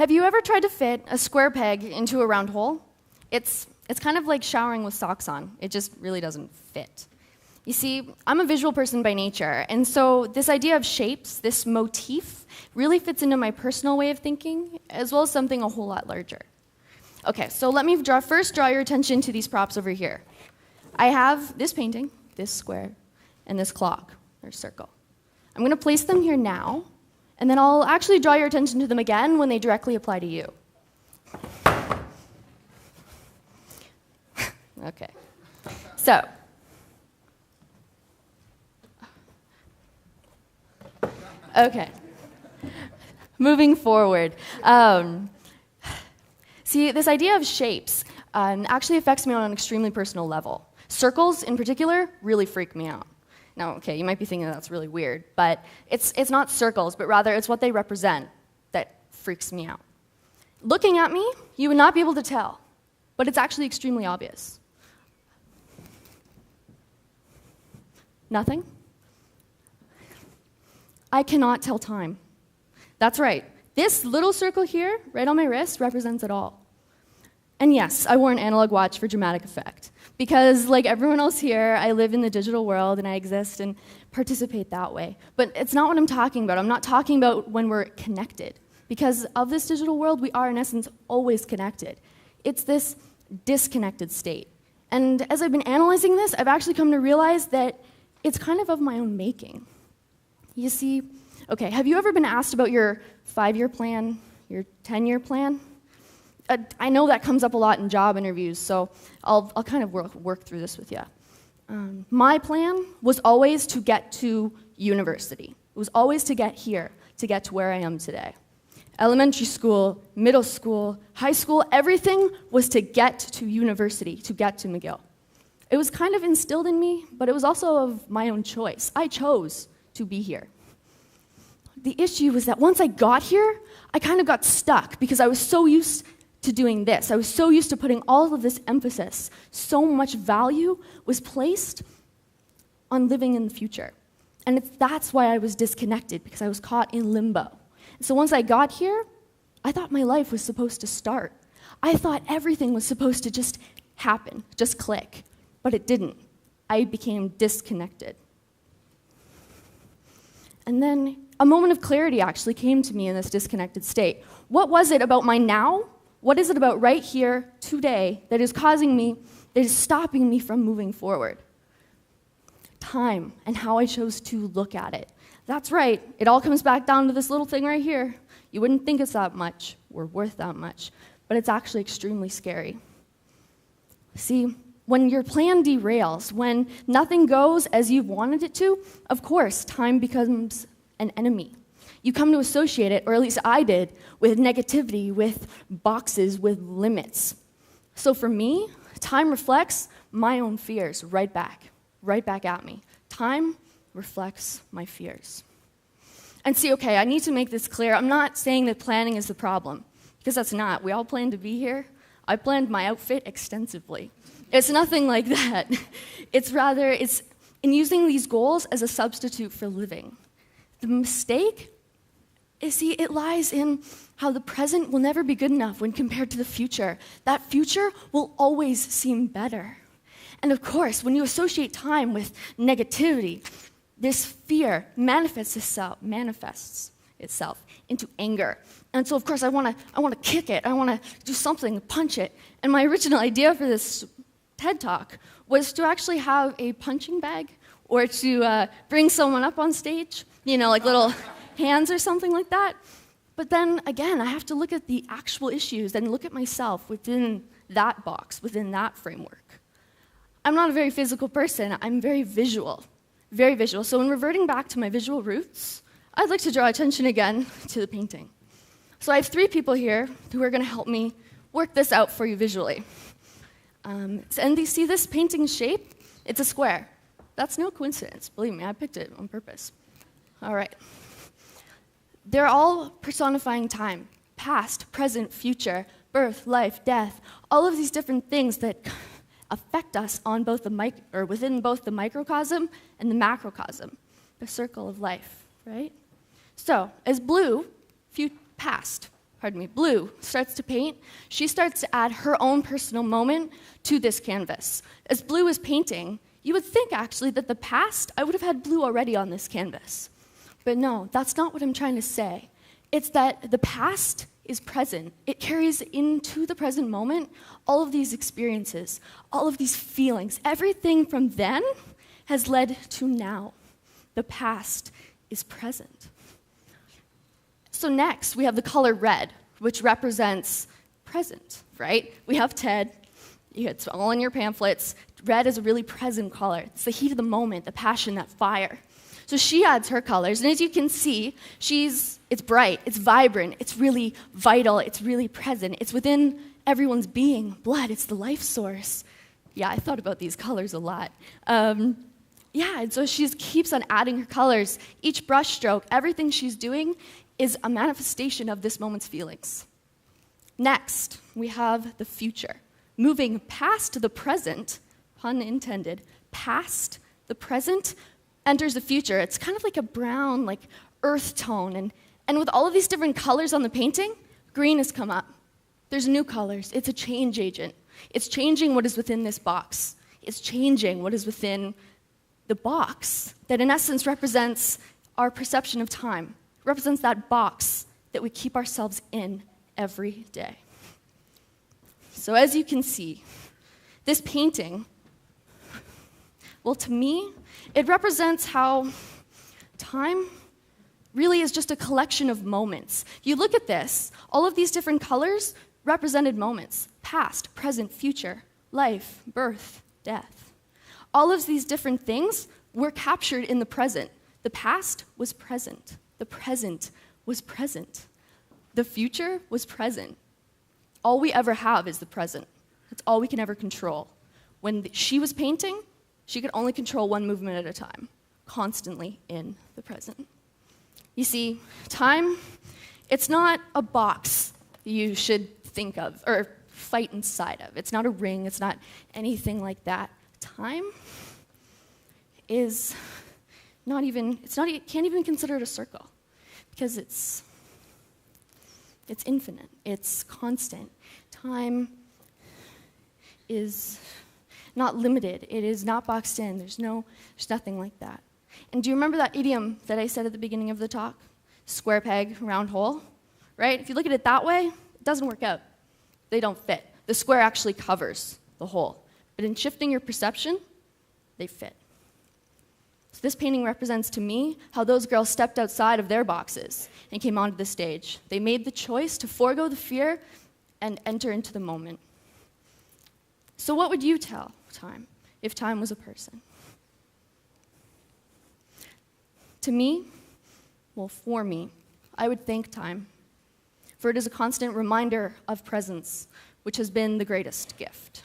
Have you ever tried to fit a square peg into a round hole? It's kind of like showering with socks on. It just really doesn't fit. You see, I'm a visual person by nature, and so this idea of shapes, this motif, really fits into my personal way of thinking, as well as something a whole lot larger. Okay, so let me first draw your attention to these props over here. I have this painting, this square, and this clock, or circle. I'm going to place them here now, and then I'll actually draw your attention to them again when they directly apply to you. Okay, so okay, moving forward. See, this idea of shapes actually affects me on an extremely personal level. Circles, in particular, really freak me out. Now, okay, you might be thinking that's really weird, but it's not circles, but rather it's what they represent that freaks me out. Looking at me, you would not be able to tell, but it's actually extremely obvious. Nothing? I cannot tell time. That's right. This little circle here, right on my wrist, represents it all. And yes, I wore an analog watch for dramatic effect. Because, like everyone else here, I live in the digital world and I exist and participate that way. But it's not what I'm talking about. I'm not talking about when we're connected. Because of this digital world, we are, in essence, always connected. It's this disconnected state. And as I've been analyzing this, I've actually come to realize that it's kind of my own making. You see, okay, have you ever been asked about your 5-year plan, your 10-year plan? I know that comes up a lot in job interviews, so I'll kind of work through this with you. My plan was always to get to university. It was always to get here, to get to where I am today. Elementary school, middle school, high school, everything was to get to university, to get to McGill. It was kind of instilled in me, but it was also of my own choice. I chose to be here. The issue was that once I got here, I kind of got stuck because I was so used to doing this. I was so used to putting all of this emphasis. So much value was placed on living in the future. And that's why I was disconnected, because I was caught in limbo. And so once I got here, I thought my life was supposed to start. I thought everything was supposed to just happen, just click. But it didn't. I became disconnected. And then a moment of clarity actually came to me in this disconnected state. What was it about my now? What is it about right here, today, that is stopping me from moving forward? Time and how I chose to look at it. That's right, it all comes back down to this little thing right here. You wouldn't think it's that much or worth that much, but it's actually extremely scary. See, when your plan derails, when nothing goes as you've wanted it to, of course, time becomes an enemy. You come to associate it, or at least I did, with negativity, with boxes, with limits. So for me, time reflects my own fears right back at me. Time reflects my fears. And see, okay, I need to make this clear. I'm not saying that planning is the problem, because that's not. We all plan to be here. I planned my outfit extensively. It's nothing like that. It's in using these goals as a substitute for living. The mistake it lies in how the present will never be good enough when compared to the future. That future will always seem better. And of course, when you associate time with negativity, this fear manifests itself into anger. And so, of course, I want to kick it. I want to do something, punch it. And my original idea for this TED Talk was to actually have a punching bag or to bring someone up on stage, like little hands or something like that. But then, again, I have to look at the actual issues and look at myself within that box, within that framework. I'm not a very physical person. I'm very visual. Very visual. So in reverting back to my visual roots, I'd like to draw attention again to the painting. So I have 3 people here who are going to help me work this out for you visually. And you see this painting shape? It's a square. That's no coincidence. Believe me, I picked it on purpose. All right. They're all personifying time. Past, present, future, birth, life, death. All of these different things that affect us on both within both the microcosm and the macrocosm, the circle of life, right? So, as blue, past, Blue starts to paint, she starts to add her own personal moment to this canvas. As Blue is painting, you would think actually that the past, I would have had blue already on this canvas. But no, that's not what I'm trying to say. It's that the past is present. It carries into the present moment all of these experiences, all of these feelings. Everything from then has led to now. The past is present. So next, we have the color red, which represents present, right? We have TED. It's all in your pamphlets. Red is a really present color. It's the heat of the moment, the passion, that fire. So she adds her colors, and as you can see, it's bright, it's vibrant, it's really vital, it's really present. It's within everyone's being. Blood, it's the life source. Yeah, I thought about these colors a lot. And so she keeps on adding her colors. Each brush stroke, everything she's doing is a manifestation of this moment's feelings. Next, we have the future. Moving past the present, pun intended, past the present, enters the future. It's kind of like a brown, like earth tone. And with all of these different colors on the painting, green has come up. There's new colors. It's a change agent. It's changing what is within this box. It's changing what is within the box that in essence represents our perception of time, represents that box that we keep ourselves in every day. So as you can see, this painting, well, to me, it represents how time really is just a collection of moments. You look at this, all of these different colors represented moments: past, present, future, life, birth, death. All of these different things were captured in the present. The past was present. The present was present. The future was present. All we ever have is the present. That's all we can ever control. When she was painting, she could only control one movement at a time, constantly in the present. You see, time, it's not a box you should think of or fight inside of. It's not a ring, it's not anything like that. Time is not even, you can't even consider it a circle because it's infinite, it's constant. Time is not limited. It is not boxed in. There's nothing like that. And do you remember that idiom that I said at the beginning of the talk? Square peg, round hole, right? If you look at it that way, it doesn't work out. They don't fit. The square actually covers the hole. But in shifting your perception, they fit. So this painting represents to me how those girls stepped outside of their boxes and came onto the stage. They made the choice to forego the fear and enter into the moment. So what would you tell time if time was a person? To me, well, for me, I would thank time, for it is a constant reminder of presence, which has been the greatest gift.